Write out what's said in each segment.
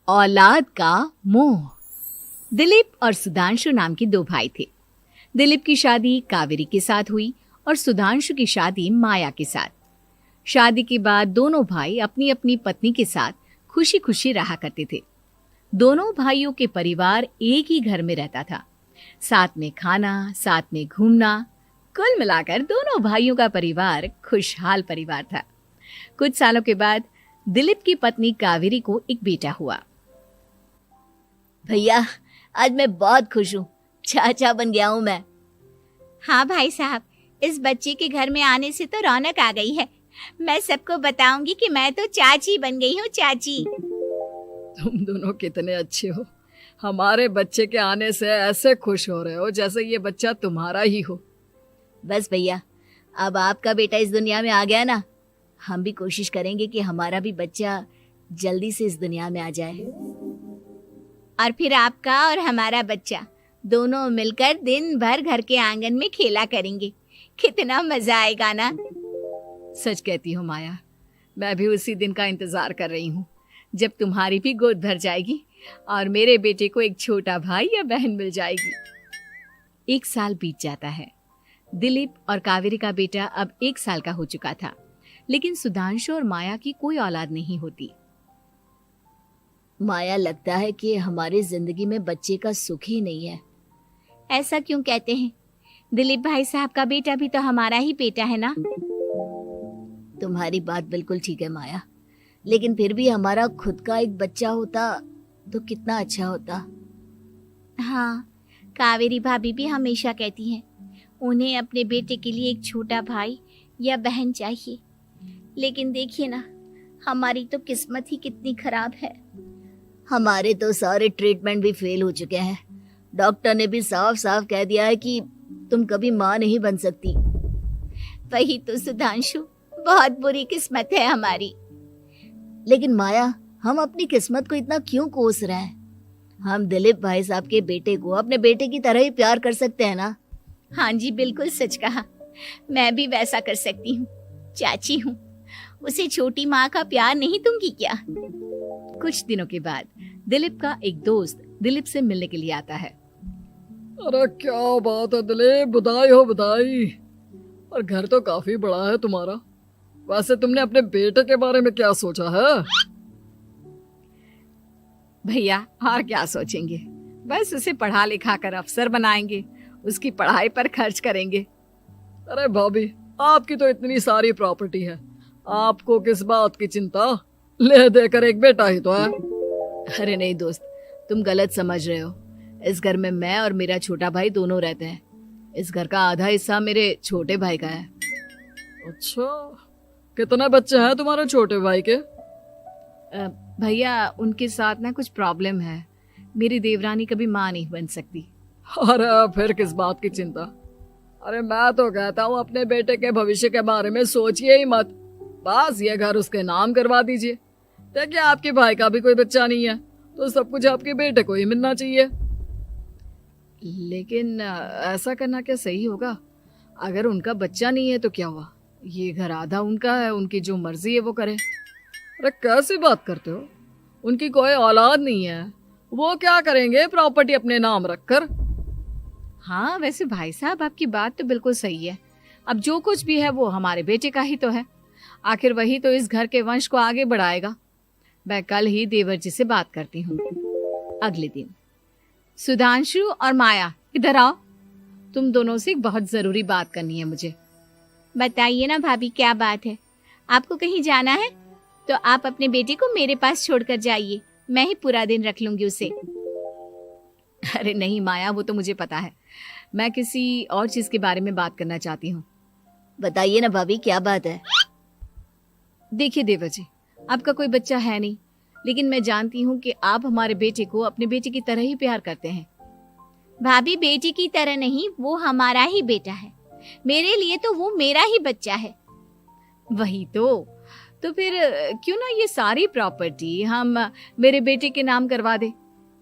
औलाद का मोह। दिलीप और सुधांशु नाम के दो भाई थे। दिलीप की शादी कावेरी के साथ हुई और सुधांशु की शादी माया के साथ। शादी के बाद दोनों भाई अपनी अपनी पत्नी के साथ खुशी खुशी रहा करते थे। दोनों भाइयों के परिवार एक ही घर में रहता था। साथ में खाना, साथ में घूमना, कुल मिलाकर दोनों भाइयों का परिवार खुशहाल परिवार था। कुछ सालों के बाद दिलीप की पत्नी कावेरी को एक बेटा हुआ। भैया, आज मैं बहुत खुश हूँ। चाचा बन गया हूँ मैं। हाँ भाई साहब, इस बच्चे के घर में आने से तो रौनक आ गई है। मैं सबको बताऊंगी कि मैं तो चाची बन गई हूँ, चाची। तुम दोनों कितने अच्छे हो। हमारे बच्चे के आने से ऐसे खुश हो रहे हो जैसे ये बच्चा तुम्हारा ही हो। बस भैया, अब आपका बेटा इस दुनिया में आ गया ना, हम भी कोशिश करेंगे कि हमारा भी बच्चा जल्दी से इस दुनिया में आ जाए। और फिर आपका और हमारा बच्चा दोनों मिलकर दिन भर घर के आंगन में खेला करेंगे। कितना मजा आएगा ना। सच कहती हो माया, मैं भी उसी दिन का इंतजार कर रही हूँ जब तुम्हारी भी गोद भर जाएगी और मेरे बेटे को एक छोटा भाई या बहन मिल जाएगी। 1 साल बीत जाता है। दिलीप और कावेरी का बेटा अब 1 साल का हो चुका था, लेकिन सुधांशु और माया की कोई औलाद नहीं होती। माया, लगता है कि हमारी जिंदगी में बच्चे का सुख ही नहीं है। ऐसा क्यों कहते हैं? दिलीप भाई साहब का बेटा भी तो हमारा ही बेटा है ना। तुम्हारी बात बिल्कुल ठीक है माया, लेकिन फिर भी हमारा खुद का एक बच्चा होता तो कितना अच्छा होता। हाँ, कावेरी भाभी भी हमेशा कहती हैं उन्हें अपने बेटे के लिए एक छोटा भाई या बहन चाहिए। लेकिन देखिए ना, हमारी तो किस्मत ही कितनी खराब है। हमारे तो सारे ट्रीटमेंट भी फेल हो चुके हैं। डॉक्टर ने भी साफ साफ कह दिया है कि तुम कभी माँ नहीं बन सकती। वही तो सुधांशु, बहुत बुरी किस्मत है हमारी। लेकिन माया, हम अपनी किस्मत को इतना क्यों कोस रहे हैं? हम दिलीप भाई साहब के बेटे को अपने बेटे की तरह ही प्यार कर सकते हैं ना। हाँ जी, बिल्कुल सच कहा। मैं भी वैसा कर सकती हूँ। चाची हूँ, उसे छोटी माँ का प्यार नहीं दूंगी क्या? कुछ दिनों के बाद दिलीप का एक दोस्त दिलीप से मिलने के लिए आता है। अरे क्या बात है दिलीप, बधाई हो बधाई। और घर तो काफी बड़ा है तुम्हारा। वैसे तुमने अपने बेटे के बारे में क्या सोचा है? भैया, और क्या सोचेंगे, बस उसे पढ़ा लिखा कर अफसर बनाएंगे, उसकी पढ़ाई पर खर्च करेंगे। अरे भाभी, आपकी तो इतनी सारी प्रॉपर्टी है, आपको किस बात की चिंता? ले देकर एक बेटा ही तो है। अरे नहीं दोस्त, तुम गलत समझ रहे हो। इस घर में मैं और मेरा छोटा भाई दोनों रहते हैं। इस घर का आधा हिस्सा मेरे छोटे भाई का है। अच्छा, कितने बच्चे हैं तुम्हारे छोटे भाई के? भैया, उनके साथ ना कुछ प्रॉब्लम है। मेरी देवरानी कभी माँ नहीं बन सकती। अरे फिर किस बात की चिंता? अरे मैं तो कहता हूँ अपने बेटे के भविष्य के बारे में सोचिए ही मत। बस ये घर उसके नाम करवा दीजिए। देखिए, आपके भाई का भी कोई बच्चा नहीं है तो सब कुछ आपके बेटे को ही मिलना चाहिए। लेकिन ऐसा करना क्या सही होगा? अगर उनका बच्चा नहीं है तो क्या हुआ? ये घर आधा उनका है, उनकी जो मर्जी है वो करे। अरे कैसी बात करते हो? उनकी कोई औलाद नहीं है, वो क्या करेंगे प्रॉपर्टी अपने नाम रखकर? हाँ, वैसे भाई साहब, आपकी बात तो बिल्कुल सही है। अब जो कुछ भी है वो हमारे बेटे का ही तो है। आखिर वही तो इस घर के वंश को आगे बढ़ाएगा। मैं कल ही देवर जी से बात करती हूँ। अगले दिन सुधांशु और माया, इधर आओ। तुम दोनों से एक बहुत जरूरी बात करनी है मुझे। बताइए ना भाभी, क्या बात है? आपको कहीं जाना है तो आप अपने बेटे को मेरे पास छोड़कर जाइए। मैं ही पूरा दिन रख लूंगी उसे। अरे नहीं माया, वो तो मुझे पता है। मैं किसी और चीज के बारे में बात करना चाहती हूँ। बताइए ना भाभी, क्या बात है? देखिए देवर जी, आपका कोई बच्चा है नहीं, लेकिन मैं जानती हूँ कि आप हमारे बेटे को अपने बेटे की तरह ही प्यार करते हैं। भाभी, बेटी की तरह नहीं, वो हमारा ही बेटा है। मेरे लिए तो वो मेरा ही बच्चा है। वही तो फिर क्यों ना ये सारी प्रॉपर्टी हम मेरे बेटे के नाम करवा दे,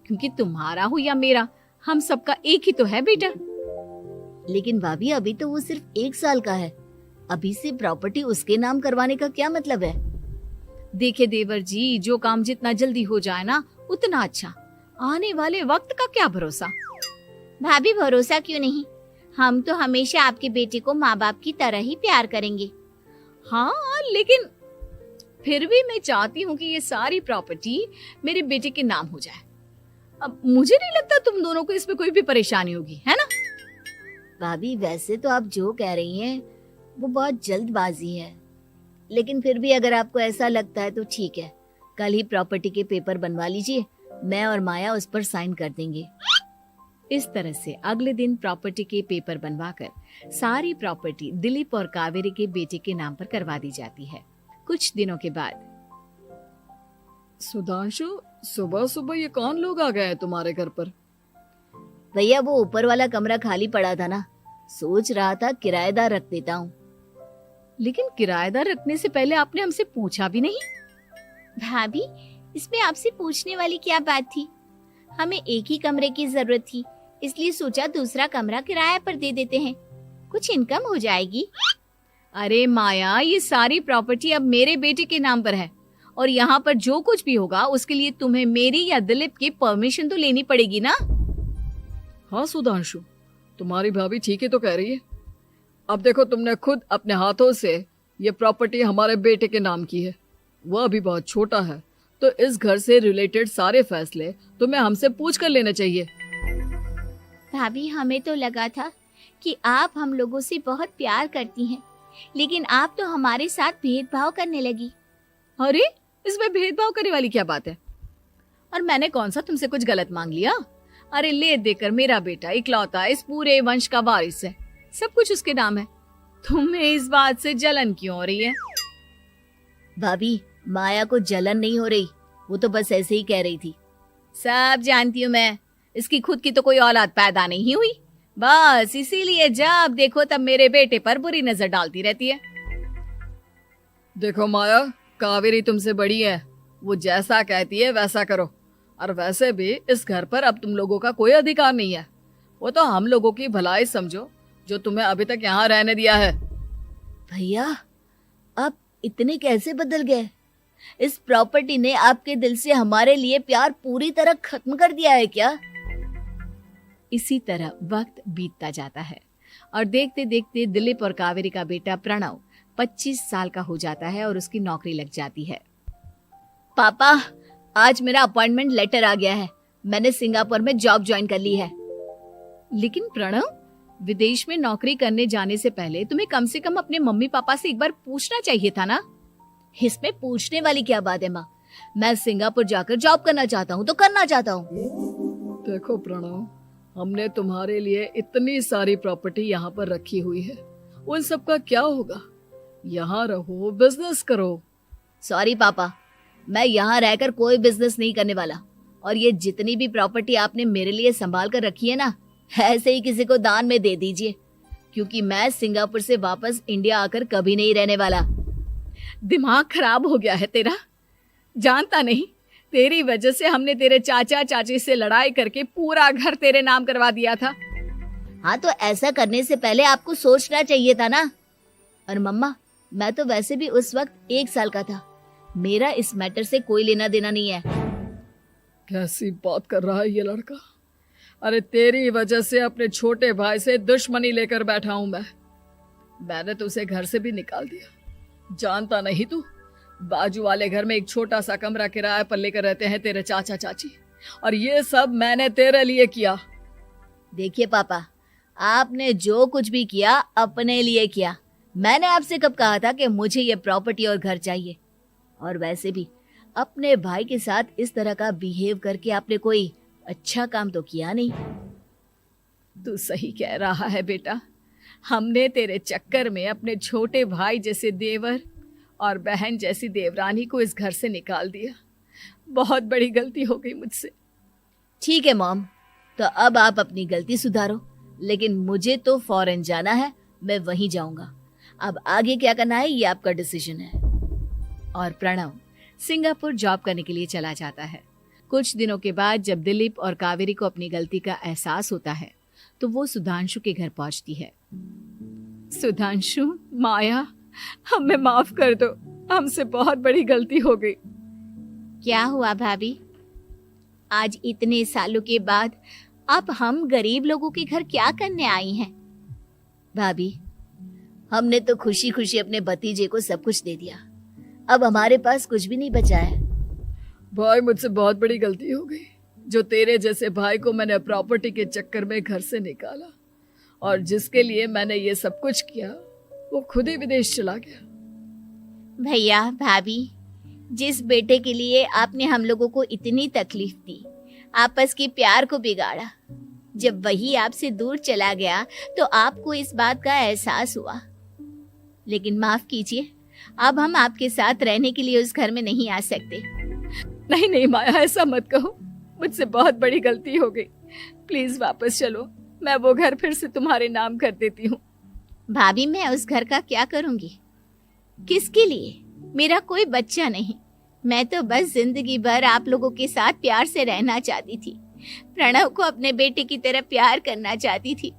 क्योंकि तुम्हारा हो या मेरा, हम सबका एक ही तो है बेटा। लेकिन भाभी, अभी तो वो सिर्फ 1 साल का है। अभी से प्रॉपर्टी उसके नाम करवाने का क्या मतलब है? देखिए देवर जी, जो काम जितना जल्दी हो जाए ना उतना अच्छा। आने वाले वक्त का क्या भरोसा। भाभी भरोसा क्यों नहीं, हम तो हमेशा आपके बेटे को माँ बाप की तरह ही प्यार करेंगे। हाँ, लेकिन फिर भी मैं चाहती हूँ कि ये सारी प्रॉपर्टी मेरे बेटे के नाम हो जाए। अब मुझे नहीं लगता तुम दोनों को इसमें कोई भी परेशानी होगी, है ना? भाभी वैसे तो आप जो कह रही हैं वो बहुत जल्दबाजी है, लेकिन फिर भी अगर आपको ऐसा लगता है तो ठीक है, कल ही प्रॉपर्टी के पेपर बनवा लीजिए, मैं और माया उस पर साइन कर देंगे। इस तरह से अगले दिन प्रॉपर्टी के पेपर बनवाकर सारी प्रॉपर्टी दिलीप और कावेरी के बेटे के नाम पर करवा दी जाती है। कुछ दिनों के बाद सुधांशु, सुबह सुबह ये कौन लोग आ गए हैं तुम्हारे घर पर? भैया वो ऊपर वाला कमरा खाली पड़ा था ना, सोच रहा था किराएदार रख देता हूँ। लेकिन किराएदार रखने से पहले आपने हमसे पूछा भी नहीं। भाभी इसमें आपसे पूछने वाली क्या बात थी, हमें एक ही कमरे की जरूरत थी, इसलिए सोचा दूसरा कमरा किराया पर दे देते हैं, कुछ इनकम हो जाएगी। अरे माया, ये सारी प्रॉपर्टी अब मेरे बेटे के नाम पर है और यहाँ पर जो कुछ भी होगा उसके लिए तुम्हें मेरी या दिलीप की परमिशन तो लेनी पड़ेगी ना। हाँ सुधांशु, तुम्हारी भाभी ठीक ही तो कह रही है। अब देखो, तुमने खुद अपने हाथों से ये प्रॉपर्टी हमारे बेटे के नाम की है, वह अभी बहुत छोटा है, तो इस घर से रिलेटेड सारे फैसले तुम्हें हमसे पूछ कर लेने चाहिए। भाभी हमें तो लगा था कि आप हम लोगों से बहुत प्यार करती हैं, लेकिन आप तो हमारे साथ भेदभाव करने लगी। अरे, इसमें भेदभाव करने वाली क्या बात है? और मैंने कौन सा तुमसे कुछ गलत मांग लिया? अरे ले देकर मेरा बेटा इकलौता इस पूरे वंश का वारिस है, सब कुछ उसके नाम है। तुम्हें इस बात से जलन क्यों हो रही है? भाभी माया को जलन नहीं हो रही, वो तो बस ऐसे ही कह रही थी। सब जानती हूँ मैं, इसकी खुद की तो कोई औलाद पैदा नहीं हुई, बस इसीलिए जब देखो तब मेरे बेटे पर बुरी नजर डालती रहती है। देखो माया, कावेरी तुमसे बड़ी है, वो जैसा कहती है वैसा करो। और वैसे भी इस घर पर अब तुम लोगों का कोई अधिकार नहीं है, वो तो हम लोगों की भलाई समझो जो तुम्हें अभी तक यहाँ रहने दिया है। भैया आप इतने कैसे बदल गए? इस प्रॉपर्टी ने आपके दिल से हमारे लिए प्यार पूरी तरह खत्म कर दिया है क्या? इसी तरह वक्त बीतता जाता है और देखते देखते दिलीप और कावेरी का बेटा प्रणव 25 साल का हो जाता है और उसकी नौकरी लग जाती है। पापा आज मेरा अपॉइंटमेंट लेटर आ गया है, मैंने सिंगापुर में जॉब ज्वाइन कर ली है। लेकिन प्रणव, विदेश में नौकरी करने जाने से पहले तुम्हें कम से कम अपने मम्मी पापा से एक बार पूछना चाहिए था ना। इसमें पूछने वाली क्या बात है माँ, मैं सिंगापुर जाकर जॉब करना चाहता हूँ तो करना चाहता हूँ। देखो प्रणव, हमने तुम्हारे लिए इतनी सारी प्रॉपर्टी यहाँ पर रखी हुई है, उन सब का क्या होगा? यहाँ रहो, बिजनेस करो। सॉरी पापा, मैं यहाँ रहकर कोई बिजनेस नहीं करने वाला, और ये जितनी भी प्रॉपर्टी आपने मेरे लिए संभाल कर रखी है ना, ऐसे ही किसी को दान में दे दीजिए, क्योंकि मैं सिंगापुर से वापस इंडिया आकर कभी नहीं रहने वाला। दिमाग खराब हो गया है तेरा, जानता नहीं तेरी वजह से हमने तेरे चाचा चाची से लड़ाई करके पूरा घर तेरे नाम करवा दिया था। हाँ तो ऐसा करने से पहले आपको सोचना चाहिए था ना। और मम्मा, मैं तो वैसे भी उस वक्त 1 साल का था, मेरा इस मैटर से कोई लेना देना नहीं है। कैसी बात कर रहा है ये लड़का? अरे तेरी वजह से अपने छोटे भाई से दुश्मनी लेकर बैठा हूं मैंने तो उसे घर से भी निकाल दिया। जानता नहीं तू, बाजू वाले घर में एक छोटा सा कमरा किराए पर लेकर रहते हैं तेरे चाचा चाची, और ये सब मैंने तेरे लिए किया। देखिए पापा, आपने जो कुछ भी किया अपने लिए किया। मैंने आपसे कब कहा था कि मुझे ये प्रॉपर्टी और घर चाहिए? और वैसे भी अपने भाई के साथ इस तरह का बिहेव करके आपने कोई अच्छा काम तो किया नहीं। तू सही कह रहा है बेटा, हमने तेरे चक्कर में अपने छोटे भाई जैसे देवर और बहन जैसी देवरानी को इस घर से निकाल दिया। बहुत बड़ी गलती हो गई मुझसे। ठीक है मॉम, तो अब आप अपनी गलती सुधारो, लेकिन मुझे तो फॉरेन जाना है, मैं वहीं जाऊंगा। अब आगे क्या करना है ये आपका डिसीजन है। और प्रणव सिंगापुर जॉब करने के लिए चला जाता है। कुछ दिनों के बाद जब दिलीप और कावेरी को अपनी गलती का एहसास होता है तो वो सुधांशु के घर पहुंचती है। सुधांशु, माया, हमें माफ कर दो, हमसे बहुत बड़ी गलती हो गई। क्या हुआ भाभी? आज इतने सालों के बाद अब हम गरीब लोगों के घर क्या करने आई हैं? भाभी, हमने तो खुशी खुशी अपने भतीजे को सब कुछ दे दिया, अब हमारे पास कुछ भी नहीं बचा है। भाई मुझसे बहुत बड़ी गलती हो गई, जो तेरे जैसे भाई को मैंने प्रॉपर्टी के चक्कर में घर से निकाला, और जिसके लिए मैंने ये सब कुछ किया वो खुद ही विदेश चला गया। भैया भाभी, जिस बेटे के लिए आपने हम लोगों को इतनी तकलीफ दी, आपस के प्यार को बिगाड़ा, जब वही आपसे दूर चला गया तो आपको इस बात का एहसास हुआ। लेकिन माफ कीजिए, अब हम आपके साथ रहने के लिए उस घर में नहीं आ सकते। नहीं नहीं माया, ऐसा मत कहो, मुझसे बहुत बड़ी गलती हो गई, प्लीज वापस चलो, मैं वो घर फिर से तुम्हारे नाम कर देती हूँ। भाभी, मैं उस घर का क्या करूंगी? किसके लिए? मेरा कोई बच्चा नहीं, मैं तो बस जिंदगी भर आप लोगों के साथ प्यार से रहना चाहती थी, प्रणव को अपने बेटे की तरह प्यार करना चाहती थी,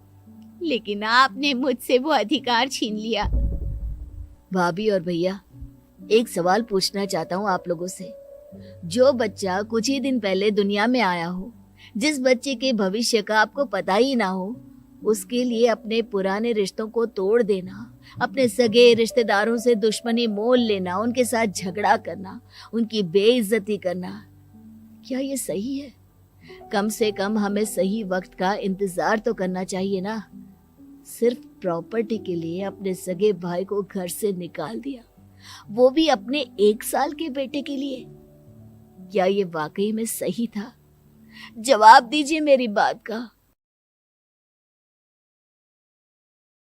लेकिन आपने मुझसे वो अधिकार छीन लिया। भाभी और भैया, एक सवाल पूछना चाहता हूँ आप लोगों से। जो बच्चा कुछ ही दिन पहले दुनिया में आया हो, जिस बच्चे के भविष्य का आपको पता ही ना हो, उसके लिए अपने पुराने रिश्तों को तोड़ देना, अपने सगे रिश्तेदारों से दुश्मनी मोल लेना, उनके साथ झगड़ा करना, उनकी बेइज्जती करना, क्या ये सही है? कम से कम हमें सही वक्त का इंतजार तो करना चाहिए ना। सिर्फ प्रॉपर्टी के लिए अपने सगे भाई को घर से निकाल दिया, वो भी अपने 1 साल के बेटे के लिए। क्या ये वाकई में सही था? जवाब दीजिए मेरी बात का।